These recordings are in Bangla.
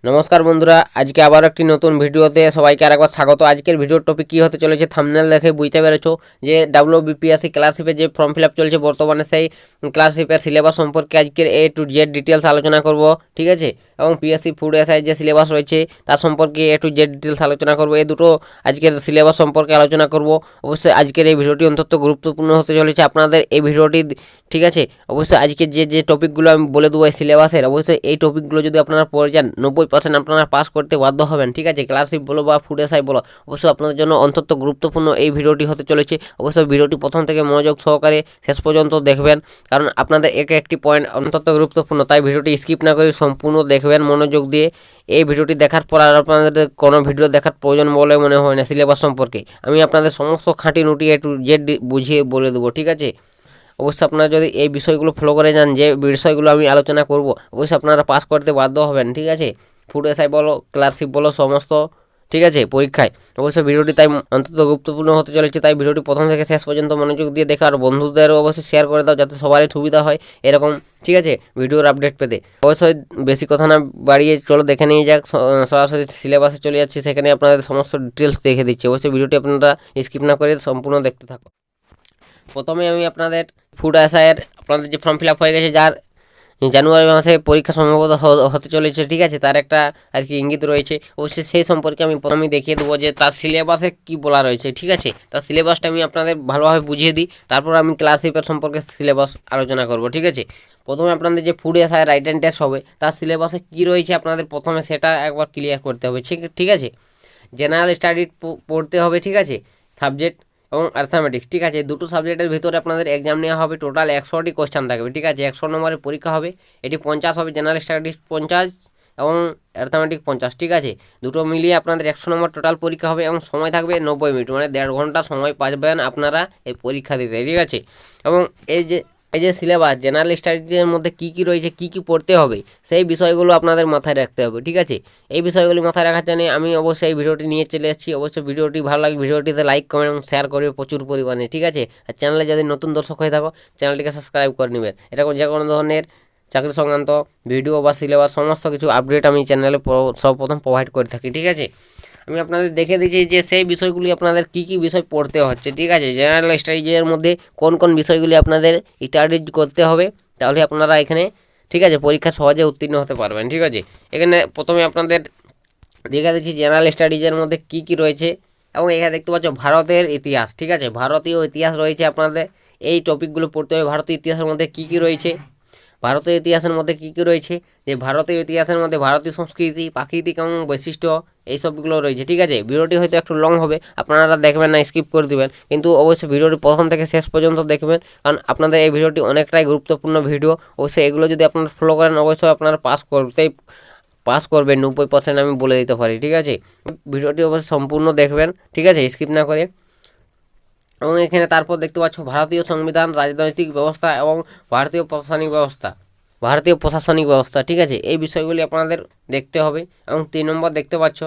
নমস্কার বন্ধুরা, আজকে আবার একটি নতুন ভিডিওতে সবাইকে আরেকবার স্বাগত। আজকের ভিডিওর টপিক কী হতে চলেছে থাম্বনেল দেখে বুঝতে পেরেছো যে WBPSC ক্লাসশিপে যে ফর্ম ফিল আপ চলছে বর্তমানে, সেই ক্লাসশিপের সিলেবাস সম্পর্কে আজকের A to Z ডিটেলস আলোচনা করব, ঠিক আছে। এবং PSC ফুড এসআই যে সিলেবাস রয়েছে তার সম্পর্কে A to Z ডিটেলস আলোচনা করব। এই দুটো আজকের সিলেবাস সম্পর্কে আলোচনা করব। অবশ্যই আজকের এই ভিডিওটি অত্যন্ত গুরুত্বপূর্ণ হতে চলেছে আপনাদের এই ভিডিওটি, ঠিক আছে। অবশ্যই আজকে যে টপিকগুলো আমি বলে দেবো এই সিলেবাসের, অবশ্যই এই টপিকগুলো যদি আপনারা পড়ে যান 90% আপনারা পাস করতে বাধ্য হবেন, ঠিক আছে। ক্লাসশিপ বলো বা ফুড এসআই বলো, অবশ্যই আপনাদের জন্য অত্যন্ত গুরুত্বপূর্ণ এই ভিডিওটি হতে চলেছে। অবশ্যই ভিডিওটি প্রথম থেকে মনোযোগ সহকারে শেষ পর্যন্ত দেখবেন, কারণ আপনাদের একটি পয়েন্ট অত্যন্ত গুরুত্বপূর্ণ, তাই ভিডিওটি স্কিপ না করে সম্পূর্ণ দেখবেন মনোযোগ দিয়ে। এই ভিডিওটি দেখার পর আর আপনাদের কোনো ভিডিও দেখার প্রয়োজন বলে মনে হয় না। সিলেবাস সম্পর্কে আমি আপনাদের সমস্ত খাঁটি নুটি A to Z বুঝিয়ে বলে দেবো, ঠিক আছে। অবশ্যই আপনারা যদি এই বিষয়গুলো ফলো করে যান, যে বিষয়গুলো আমি আলোচনা করব, অবশ্যই আপনারা পাস করতে বাধ্য হবেন, ঠিক আছে। ফুড এসআই বলো, ক্লাসশিপ বলো, সমস্ত, ঠিক আছে, পরীক্ষায়। অবশ্যই ভিডিওটি তাই অন্তত গুরুত্বপূর্ণ হতে চলেছে, তাই ভিডিওটি প্রথম থেকে শেষ পর্যন্ত মনোযোগ দিয়ে দেখা, আর বন্ধুদেরও অবশ্যই শেয়ার করে দাও যাতে সবারই সুবিধা হয় এরকম, ঠিক আছে, ভিডিওর আপডেট পেতে। অবশ্যই বেশি কথা না বাড়িয়ে চলো দেখে নিয়ে যাক, সরাসরি সিলেবাসে চলে যাচ্ছি, সেখানে আপনাদের সমস্ত ডিটেলস দেখে দিচ্ছি। অবশ্যই ভিডিওটি আপনারা স্কিপ না করে সম্পূর্ণ দেখতে থাকো। প্রথমে আমি আপনাদের ফুড এসআইয়ের আপনাদের যে ফর্ম ফিল আপ হয়ে গেছে, যার জানুয়ারি মাসে পরীক্ষা সম্ভবত হতে চলেছে, ঠিক আছে, তার একটা আর কি ইঙ্গিত রয়েছে। অবশ্যই সেই সম্পর্কে আমি প্রথমেই দেখিয়ে দেবো যে তার সিলেবাসে কী বলা রয়েছে, ঠিক আছে। তার সিলেবাসটা আমি আপনাদের ভালোভাবে বুঝিয়ে দিই, তারপর আমি ক্লাসশিপের সম্পর্কে সিলেবাস আলোচনা করব, ঠিক আছে। প্রথমে আপনাদের যে ফুড এসআই রাইটেন টেস্ট হবে তার সিলেবাসে কী রয়েছে আপনাদের প্রথমে সেটা একবার ক্লিয়ার করতে হবে, ঠিক আছে। জেনারেল স্টাডি পড়তে হবে, ঠিক আছে, সাবজেক্ট এবং অ্যাথমেটিক্স, ঠিক আছে। দুটো সাবজেক্টের ভিতরে আপনাদের এক্সাম নেওয়া হবে, টোটাল 100টি কোশ্চেন থাকবে, ঠিক আছে। 100 নম্বরের পরীক্ষা হবে, এটি 50 হবে, জেনারেল স্টাডিজ 50 এবং অ্যাথমেটিক্স 50, ঠিক আছে। দুটো মিলিয়ে আপনাদের 100 নম্বর টোটাল পরীক্ষা হবে এবং সময় থাকবে 90 মিনিট, মানে 1.5 ঘন্টা সময় পাবেন আপনারা এই পরীক্ষা দিতে, ঠিক আছে। এবং এই যে সিলেবাস জেনারেল স্টাডিজের মধ্যে কী কী রয়েছে, কী কী পড়তে হবে, সেই বিষয়গুলো আপনাদের মাথায় রাখতে হবে, ঠিক আছে। এই বিষয়গুলি মাথায় রাখার জন্য আমি অবশ্যই এই ভিডিওটি নিয়ে চলে এসেছি। অবশ্যই ভিডিওটি ভালো লাগে, ভিডিওটিতে লাইক কমেন্ট এবং শেয়ার করবে প্রচুর পরিমাণে, ঠিক আছে। আর চ্যানেলে যদি নতুন দর্শক হয়ে থাকো চ্যানেলটিকে সাবস্ক্রাইব করে নেবেন। এরকম যে কোনো ধরনের চাকরি সংক্রান্ত ভিডিও বা সিলেবাস সমস্ত কিছু আপডেট আমি চ্যানেলে সর্বপ্রথম প্রোভাইড করে থাকি, ঠিক আছে। আমি আপনাদের দেখে দিচ্ছি যে সেই বিষয়গুলি আপনাদের কী কী বিষয় পড়তে হচ্ছে, ঠিক আছে। জেনারেল স্টাডিজের মধ্যে কোন কোন বিষয়গুলি আপনাদের স্টাডি করতে হবে, তাহলে আপনারা এখানে, ঠিক আছে, পরীক্ষা সহজে উত্তীর্ণ হতে পারবেন, ঠিক আছে। এখানে প্রথমে আপনাদের দেখে দিচ্ছি জেনারেল স্টাডিজের মধ্যে কী কী রয়েছে, এবং এখানে দেখতে পাচ্ছ ভারতের ইতিহাস, ঠিক আছে। ভারতীয় ইতিহাস রয়েছে আপনাদের, এই টপিকগুলো পড়তে হবে। ভারতীয় ইতিহাসের মধ্যে কী কী রয়েছে, ভারতীয় ইতিহাসের মধ্যে কী কী রয়েছে, যে ভারতীয় ইতিহাসের মধ্যে ভারতীয় সংস্কৃতি, প্রাকৃতিক এবং বৈশিষ্ট্য, এইসবগুলো রয়েছে, ঠিক আছে। ভিডিওটি হয়তো একটু লং হবে, আপনারা দেখবেন না, স্কিপ করে দেবেন, কিন্তু অবশ্যই ভিডিওটি প্রথম থেকে শেষ পর্যন্ত দেখবেন, কারণ আপনাদের এই ভিডিওটি অনেকটাই গুরুত্বপূর্ণ ভিডিও। অবশ্যই এগুলো যদি আপনারা ফলো করেন অবশ্যই আপনারা পাস করবেন 90%, আমি বলে দিতে পারি, ঠিক আছে। ভিডিওটি অবশ্যই সম্পূর্ণ দেখবেন, ঠিক আছে, স্কিপ না করে। এবং এখানে তারপর দেখতে পাচ্ছ ভারতীয় সংবিধান, রাজনৈতিক ব্যবস্থা এবং ভারতীয় প্রশাসনিক ব্যবস্থা, ঠিক আছে। এই বিষয়গুলি আপনাদের দেখতে হবে। এবং 3 নম্বর দেখতে পাচ্ছ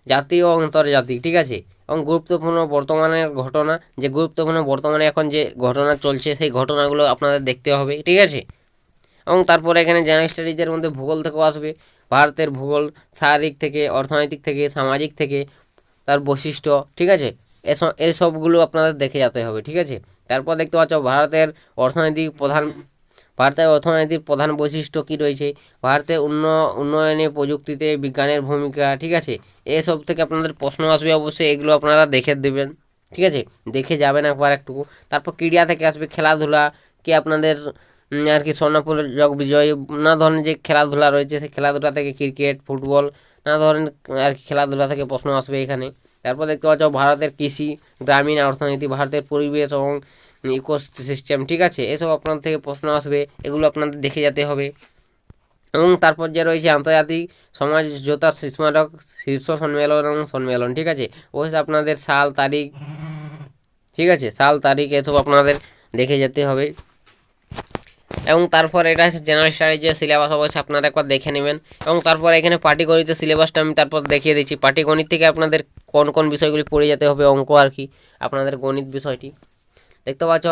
জাতীয় ও আন্তর্জাতিক, ঠিক আছে। এবং গুরুত্বপূর্ণ বর্তমানের ঘটনা, যে গুরুত্বপূর্ণ বর্তমানে এখন যে ঘটনা চলছে সেই ঘটনাগুলো আপনাদের দেখতে হবে, ঠিক আছে। এবং তারপরে এখানে জেনারেল স্টাডিজের মধ্যে ভূগোল থেকেও আসবে, ভারতের ভূগোল, শারীরিক থেকে, অর্থনৈতিক থেকে, সামাজিক থেকে, তার বৈশিষ্ট্য, ঠিক আছে। এসবগুলো আপনাদের দেখে যেতে হবে, ঠিক আছে। তারপর দেখতে পাচ্ছ ভারতের অর্থনীতির প্রধান বৈশিষ্ট্য কী রয়েছে, ভারতের উন্নয়নে প্রযুক্তিতে বিজ্ঞানের ভূমিকা, ঠিক আছে। এসব থেকে আপনাদের প্রশ্ন আসবে, অবশ্যই এগুলো আপনারা দেখে দেবেন, ঠিক আছে, দেখে যাবেন একবার একটু। তারপর ক্রীড়া থেকে আসবে খেলাধুলা, কি আপনাদের আর কি স্বর্ণপদক বিজয়, নানা ধরনের যে খেলাধুলা রয়েছে সেই খেলাধুলা থেকে ক্রিকেট, ফুটবল, নানা ধরনের আর কি খেলাধুলা থেকে প্রশ্ন আসবে এখানে। তারপর দেখতে পাচ্ছ ভারতের কৃষি, গ্রামীণ অর্থনীতি, ভারতের পরিবেশ এবং ইকোসিস্টেম, ঠিক আছে। এসব আপনার থেকে প্রশ্ন আসবে, এগুলো আপনাদের দেখে যেতে হবে। এবং তারপর যে রয়েছে আন্তর্জাতিক সমঝোতা স্মারক, শীর্ষ সম্মেলন, ঠিক আছে। অবশ্যই আপনাদের সাল তারিখ, ঠিক আছে, সাল তারিখ এসব আপনাদের দেখে যেতে হবে। এবং তারপর এটা হচ্ছে জেনারেল স্টাডিজের সিলেবাস, অবশ্যই আপনারা একবার দেখে নেবেন। এবং তারপর এখানে পাটিগণিতের সিলেবাসটা আমি তারপর দেখিয়ে দিচ্ছি। পাটিগণিত থেকে আপনাদের কোন কোন বিষয়গুলি পড়ে যেতে হবে, অঙ্ক আর কি, আপনাদের গণিত বিষয়টি দেখতে পাচ্ছ।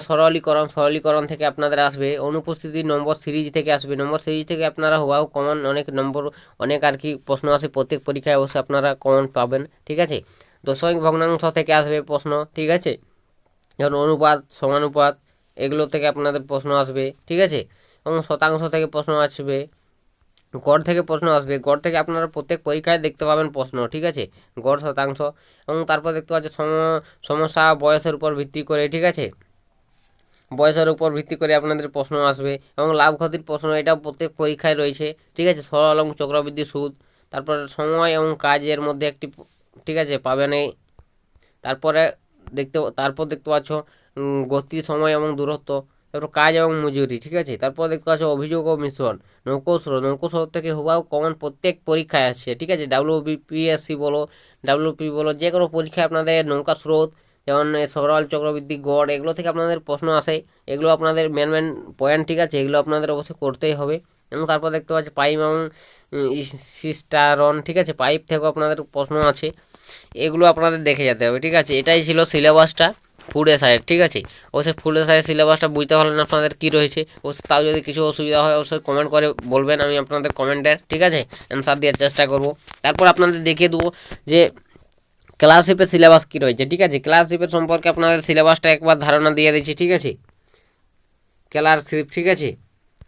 সরলীকরণ থেকে আপনাদের আসবে, অনুপস্থিতি নম্বর সিরিজ থেকে আসবে, নম্বর সিরিজ থেকে আপনারা হওয়াও কমন অনেক নম্বর অনেক আর কি প্রশ্ন আসে প্রত্যেক পরীক্ষায়, অবশ্যই আপনারা কমন পাবেন, ঠিক আছে। দশমিক ভগ্নাংশ থেকে আসবে প্রশ্ন, ঠিক আছে, যেমন অনুপাত সমানুপাত এগুলো থেকে আপনাদের প্রশ্ন আসবে, ঠিক আছে, এবং শতাংশ থেকে প্রশ্ন আসবে, গড় থেকে প্রশ্ন আসবে, গড় থেকে আপনারা প্রত্যেক পরীক্ষায় দেখতে পাবেন প্রশ্ন, ঠিক আছে, গড় শতাংশ, এবং তারপর দেখতে পাচ্ছেন সমস্যা বয়সের উপর ভিত্তি করে, ঠিক আছে, বয়সের উপর ভিত্তি করে আপনাদের প্রশ্ন আসবে, এবং লাভ ক্ষতির প্রশ্ন এটাও প্রত্যেক পরীক্ষায় রয়েছে, ঠিক আছে, সরল এবং চক্রবৃদ্ধি সুদ, তারপর সময় এবং কাজের মধ্যে একটি, ঠিক আছে, পাবেন এই, তারপরে তারপর দেখতে পাচ্ছ গতি সময় এবং দূরত্ব, তারপর কাজ এবং মজুরি, ঠিক আছে, তারপর দেখতে পাচ্ছ অভিযোগ ও মিশ্রণ, নৌকো স্রোত থেকে হুবাও কমন প্রত্যেক পরীক্ষায় আসছে, ঠিক আছে, ডাব্লিউবিপিএসসি বলো ডাব্লিউপি বলো যে কোনো পরীক্ষায় আপনাদের নৌকা স্রোত, যেমন সরল চক্রবৃদ্ধি গড় এগুলো থেকে আপনাদের প্রশ্ন আসে, এগুলো আপনাদের মেন পয়েন্ট, ঠিক আছে, এগুলো আপনাদের অবশ্যই করতেই হবে। এবং তারপর দেখতে পাচ্ছি পাইপ এবং সিস্টারন, ঠিক আছে, পাইপ থেকেও আপনাদের প্রশ্ন আছে, এগুলো আপনাদের দেখে যেতে হবে, ঠিক আছে। এটাই ছিল সিলেবাসটা ফুড এসআইয়ের, ঠিক আছে, অবশ্যই ফুড এসআইয়ের সিলেবাসটা বুঝতে পারলেন আপনাদের কী রয়েছে, অবশ্যই তাও যদি কিছু অসুবিধা হয় অবশ্যই কমেন্ট করে বলবেন, আমি আপনাদের কমেন্টে, ঠিক আছে, অ্যান্সার দেওয়ার চেষ্টা করব। তারপর আপনাদের দেখিয়ে দেবো যে ক্লাসশিপের সিলেবাস কী রয়েছে, ঠিক আছে, ক্লাসশিপের সম্পর্কে আপনাদের সিলেবাসটা একবার ধারণা দিয়ে দিচ্ছি, ঠিক আছে, ক্লাসশিপ, ঠিক আছে,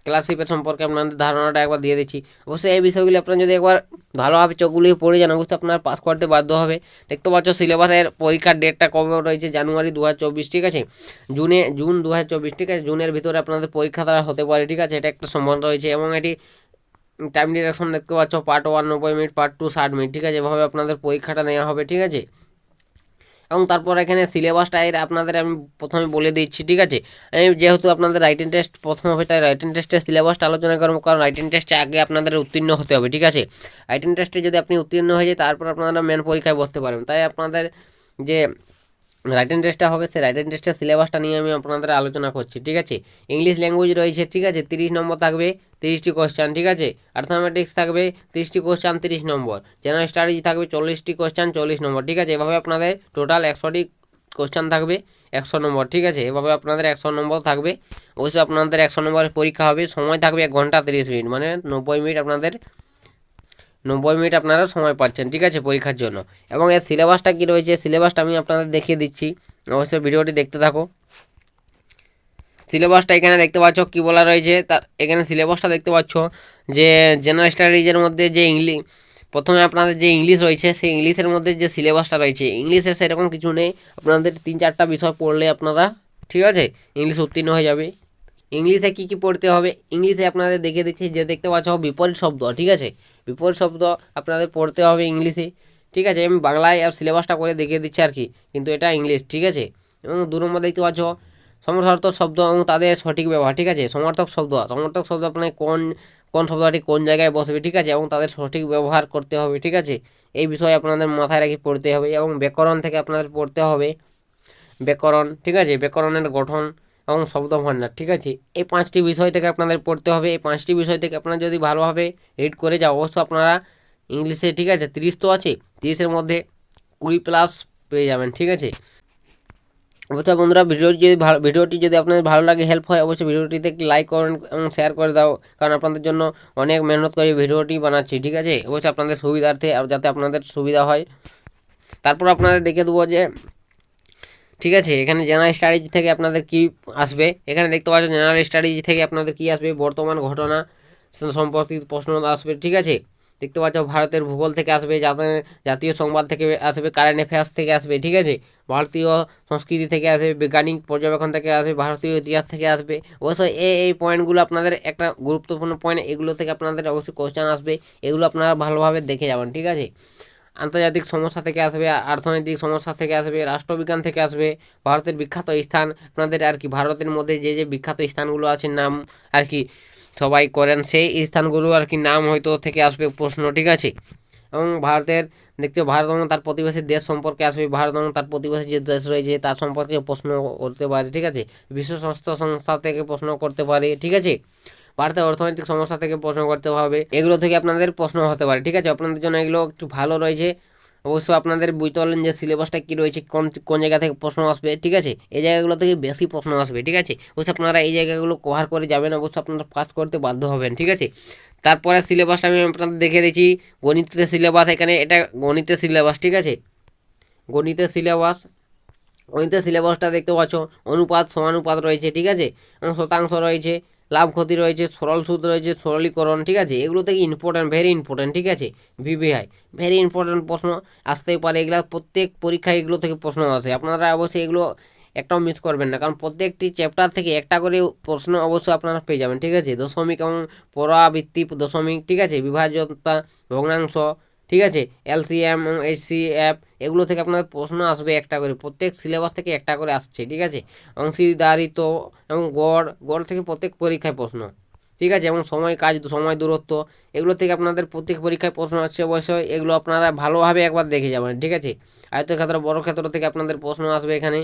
ক্লাসশিপের সম্পর্কে আপনাদের ধারণাটা একবার দিয়ে দিচ্ছি। অবশ্যই এই বিষয়গুলি আপনারা যদি একবার ভালোভাবে চোখগুলি পড়ে যান অবশ্যই আপনারা পাস করতে বাধ্য হবে। দেখতে পাচ্ছ সিলেবাসের পরীক্ষার ডেটটা কবে রয়েছে, জানুয়ারি 2024, ঠিক আছে, জুন 2024, ঠিক আছে, জুনের ভিতরে আপনাদের পরীক্ষা দ্বারা হতে পারে, ঠিক আছে, এটা একটা সম্ভাবনা রয়েছে। এবং এটি টাইম ডিরেকশন দেখতে পাচ্ছ, পার্ট 1 90 মিনিট, পার্ট 2 60 মিনিট, ঠিক আছে, এভাবে আপনাদের পরীক্ষাটা নেওয়া হবে, ঠিক আছে। এবং তারপর এখানে সিলেবাসটা আপনাদের আমি প্রথমে বলে দিচ্ছি, ঠিক আছে, আমি যেহেতু আপনাদের রাইটিং টেস্ট প্রথম হবে তাই রাইটিং টেস্টের সিলেবাসটা আলোচনা করবো, কারণ রাইটিং টেস্টে আগে আপনাদের উত্তীর্ণ হতে হবে, ঠিক আছে, রাইটিং টেস্টে যদি আপনি উত্তীর্ণ হয়ে যায় তারপর আপনারা মেন পরীক্ষায় বসতে পারবেন, তাই আপনাদের যে রাইটিং টেস্টটা হবে সেই রাইটিং টেস্টের সিলেবাসটা নিয়ে আমি আপনাদের আলোচনা করছি, ঠিক আছে। ইংলিশ ল্যাঙ্গুয়েজ রয়েছে, ঠিক আছে, 30 নম্বর থাকবে, 30টি কোশ্চেন, ঠিক আছে, অ্যারিথমেটিক্স থাকবে 30টি কোশ্চেন 30 নম্বর, জেনারেল স্টাডিজ থাকবে 40টি কোশ্চেন 40 নম্বর, ঠিক আছে, এভাবে আপনাদের টোটাল 100টি কোশ্চেন থাকবে 100 নম্বর, ঠিক আছে, এভাবে আপনাদের 100 নম্বর থাকবে, অবশ্যই আপনাদের 100 নম্বরের পরীক্ষা হবে, সময় থাকবে 1 ঘন্টা 30 মিনিট, মানে 90 মিনিট আপনারা সময় পাচ্ছেন, ঠিক আছে, পরীক্ষার জন্য। এবং এর সিলেবাসটা কী রয়েছে সিলেবাসটা আমি আপনাদের দেখিয়ে দিচ্ছি, অবশ্যই ভিডিওটি দেখতে থাকো। সিলেবাসটা এখানে দেখতে পাচ্ছ কী বলা রয়েছে, তার এখানে সিলেবাসটা দেখতে পাচ্ছ যে জেনারেল স্টাডিজের মধ্যে যে প্রথমে আপনাদের যে ইংলিশ রয়েছে সেই ইংলিশের মধ্যে যে সিলেবাসটা রয়েছে, ইংলিশে সেরকম কিছু নেই, আপনাদের 3-4টা বিষয় পড়লে আপনারা, ঠিক আছে, ইংলিশ উত্তীর্ণ হয়ে যাবে। ইংলিশে কী কী পড়তে হবে, ইংলিশে আপনাদের দেখিয়ে দিচ্ছি, যে দেখতে পাচ্ছ বিপরীত শব্দ, ঠিক আছে, বিপরীত শব্দ আপনাদের পড়তে হবে ইংলিশে, ঠিক আছে, আমি বাংলায় আর সিলেবাসটা করে দেখিয়ে দিচ্ছি আর কি, কিন্তু এটা ইংলিশ, ঠিক আছে। এবং 2 নম্বর দেখতে পাচ্ছ সমর্থক শব্দ এবং তাদের সঠিক ব্যবহার, ঠিক আছে, সমর্থক শব্দ আপনার কোন শব্দটি কোন জায়গায় বসবে, ঠিক আছে, এবং তাদের সঠিক ব্যবহার করতে হবে, ঠিক আছে, এই বিষয়ে আপনাদের মাথায় রেখে পড়তে হবে। এবং ব্যাকরণ থেকে আপনাদের পড়তে হবে ব্যাকরণ, ঠিক আছে, ব্যাকরণের গঠন এবং শব্দভাণ্ডার, ঠিক আছে, এই 5টি বিষয় থেকে আপনাদের পড়তে হবে। এই 5টি বিষয় থেকে আপনারা যদি ভালোভাবে রিড করে যাও অবশ্যই আপনারা ইংলিশে, ঠিক আছে, 30 তো আছে, 30-এর মধ্যে 20+ পেয়ে যাবেন, ঠিক আছে। অবশ্যই বন্ধুরা ভিডিওটি যদি আপনাদের ভালো লাগে, হেল্প হয়, অবশ্যই ভিডিওটিতে লাইক করেন এবং শেয়ার করে দাও, কারণ আপনাদের জন্য অনেক মেহনত করে ভিডিওটি বানাচ্ছি, ঠিক আছে, অবশ্যই আপনাদের সুবিধার্থে যাতে আপনাদের সুবিধা হয়। তারপর আপনাদের দেখে দেবো যে, ঠিক আছে, এখানে জেনারেল স্টাডিজ থেকে আপনাদের কি আসবে, এখানে দেখতে পাচ্ছেন জেনারেল স্টাডিজ থেকে আপনাদের কি আসবে, বর্তমান ঘটনা সম্পর্কিত প্রশ্ন আসবে, ঠিক আছে, দেখতে পাচ্ছ ভারতের ভূগোল থেকে আসবে, জাতীয় সংবাদ থেকে আসবে, কারেন্ট অ্যাফেয়ার্স থেকে আসবে, ঠিক আছে, ভারতীয় সংস্কৃতি থেকে আসবে, বৈজ্ঞানিক পর্যবেক্ষণ থেকে আসবে, ভারতীয় ইতিহাস থেকে আসবে। অবশ্যই এই পয়েন্টগুলো আপনাদের একটা গুরুত্বপূর্ণ পয়েন্ট, এগুলো থেকে আপনাদের অবশ্যই কোশ্চেন আসবে, এগুলো আপনারা ভালোভাবে দেখে যাবেন, ঠিক আছে। আন্তর্জাতিক সমস্যা থেকে আসবে, অর্থনৈতিক সমস্যা থেকে আসবে, রাষ্ট্রবিজ্ঞান থেকে আসবে, ভারতের বিখ্যাত স্থান আপনাদের আর কি, ভারতের মধ্যে যে বিখ্যাত স্থানগুলো আছে নাম আর কি সবাই করেন, সেই স্থানগুলো আর কি নাম হয়তো থেকে আসবে প্রশ্ন, ঠিক আছে। এবং ভারত এবং তার প্রতিবেশী দেশ সম্পর্কে আসবে, ভারত এবং তার প্রতিবেশী যে দেশ রয়েছে তার সম্পর্কে প্রশ্ন করতে পারে, ঠিক আছে, বিশ্ব স্বাস্থ্য সংস্থা থেকে প্রশ্ন করতে পারে, ঠিক আছে, ভারতের অর্থনৈতিক সমস্যা থেকে প্রশ্ন করতে হবে, এগুলো থেকে আপনাদের প্রশ্ন হতে পারে, ঠিক আছে, আপনাদের জন্য এগুলো একটু ভালো রয়েছে। অবশ্যই আপনাদের বুঝতে পারলেন যে সিলেবাসটা কী রয়েছে, কোন কোন জায়গা থেকে প্রশ্ন আসবে, ঠিক আছে। এই জায়গাগুলো থেকে বেশি প্রশ্ন আসবে, ঠিক আছে। অবশ্যই আপনারা এই জায়গাগুলো কভার করে যাবেন, অবশ্যই আপনারা পাস করতে বাধ্য হবেন, ঠিক আছে। তারপরে সিলেবাসটা আমি আপনাদের দেখে দিচ্ছি। গণিতের সিলেবাস, এখানে এটা গণিতের সিলেবাস, ঠিক আছে। গণিতের সিলেবাস, গণিতের সিলেবাসটা দেখতে পাচ্ছ, অনুপাত সমানুপাত রয়েছে, ঠিক আছে, এবং শতাংশ রয়েছে, লাভ ক্ষতি রয়েছে, সরল সুদ রয়েছে, সরলীকরণ, ঠিক আছে। এগুলো থেকে ইম্পর্টেন্ট, ভেরি ইম্পর্টেন্ট, ঠিক আছে। ভিভিআই ভেরি ইম্পর্টেন্ট প্রশ্ন আসতেই পারে, এগুলো প্রত্যেক পরীক্ষায় এগুলো থেকে প্রশ্ন আসে। আপনারা অবশ্যই এগুলো একটাও মিস করবেন না, কারণ প্রত্যেকটি চ্যাপ্টার থেকে একটা করে প্রশ্ন অবশ্যই আপনারা পেয়ে যাবেন, ঠিক আছে। দশমিক এবং পুনরাবৃত্তি দশমিক, ঠিক আছে, বিভাজ্যতা, ভগ্নাংশ, ঠিক আছে, এলসিএম এবং এইচসিএফ, এগুলো থেকে আপনার প্রশ্ন আসবে একটা করে, প্রত্যেক সিলেবাস থেকে একটা করে আসছে, ঠিক আছে। অংশীদারিত্ব এবং গড়, গড় থেকে প্রত্যেক পরীক্ষায় প্রশ্ন, ঠিক আছে, এবং সময় কাজ, সময় দূরত্ব, এগুলো থেকে আপনাদের প্রত্যেক পরীক্ষায় প্রশ্ন আসছে। অবশ্যই এগুলো আপনারা ভালোভাবে একবার দেখে যাবেন, ঠিক আছে। আয়তক্ষেত্র, বর্গক্ষেত্র থেকে আপনাদের প্রশ্ন আসবে এখানে।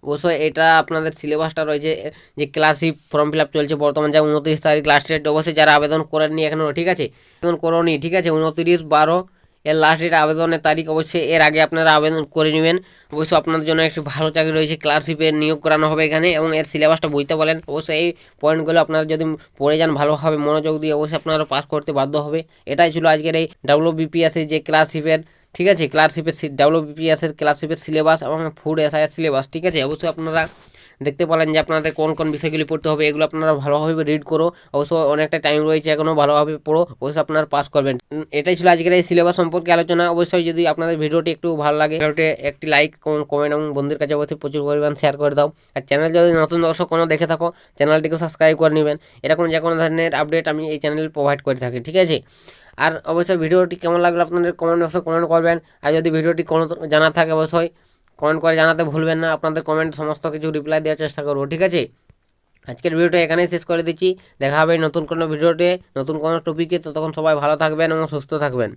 অবশ্যই এটা আপনাদের সিলেবাসটা রয়েছে, যে ক্লাসিক ফর্ম ফিল আপ চলছে বর্তমান, যা 29 তারিখ লাস্ট ডেট। অবশ্যই যারা আবেদন করেননি এখনও, ঠিক আছে, আবেদন করোনি, ঠিক আছে, 29/12 এর লাস্ট ডেট আবেদনের তারিখ। অবশ্যই এর আগে আপনারা আবেদন করে নেবেন। অবশ্যই আপনাদের জন্য একটি ভালো চাকরি রয়েছে, ক্লাসিপের নিয়োগ করানো হবে এখানে, এবং এর সিলেবাসটা বুঝতে বলেন। অবশ্যই এই পয়েন্টগুলো আপনারা যদি পড়ে যান ভালোভাবে মনোযোগ দিয়ে, অবশ্যই আপনারা পাস করতে বাধ্য হবে। এটাই ছিল আজকের এই ডাব্লিউবিপিএসসি যে ক্লাসিপের, ঠিক আছে, ক্লাসিপের ডাব্লিউবিপিএসের ক্লাসিপের সিলেবাস এবং ফুড এসআইয়ের সিলেবাস, ঠিক আছে। অবশ্যই আপনারা দেখতে পেলেন যে আপনাদের কোন কোন বিষয়গুলি পড়তে হবে, এগুলো আপনারা ভালোভাবে রিড করো। অবশ্য অনেকটা টাইম রয়েছে এখনও, ভালোভাবে পড়ো, অবশ্যই আপনারা পাস করবেন। এটাই ছিল আজকের এই সিলেবাস সম্পর্কে আলোচনা। অবশ্যই যদি আপনাদের ভিডিওটি একটু ভালো লাগে, ভিডিওটি একটি লাইক, কমেন্ট এবং বন্ধুদের কাছে অবশ্যই প্রচুর পরিমাণ শেয়ার করে দাও। আর চ্যানেল যদি নতুন দর্শক কোনো দেখে থাকো, চ্যানেলটিকে সাবস্ক্রাইব করে নেবেন। এরকম যে কোনো ধরনের আপডেট আমি এই চ্যানেলে প্রোভাইড করে থাকি, ঠিক আছে। আর অবশ্যই ভিডিওটি কেমন লাগলো আপনাদের কমেন্ট বক্সে কমেন্ট করবেন। আর যদি ভিডিওটি কোনো জানা থাকে অবশ্যই কমেন্ট করে জানাতে ভুলবেন না। আপনাদের কমেন্ট সমস্ত কিছু রিপ্লাই দেওয়ার চেষ্টা করবো, ঠিক আছে। আজকের ভিডিওটা এখানেই শেষ করে দিচ্ছি। দেখা হবে নতুন কোনো ভিডিওতে, নতুন কোনো টপিকে। ততক্ষণ সবাই ভালো থাকবেন এবং সুস্থ থাকবেন।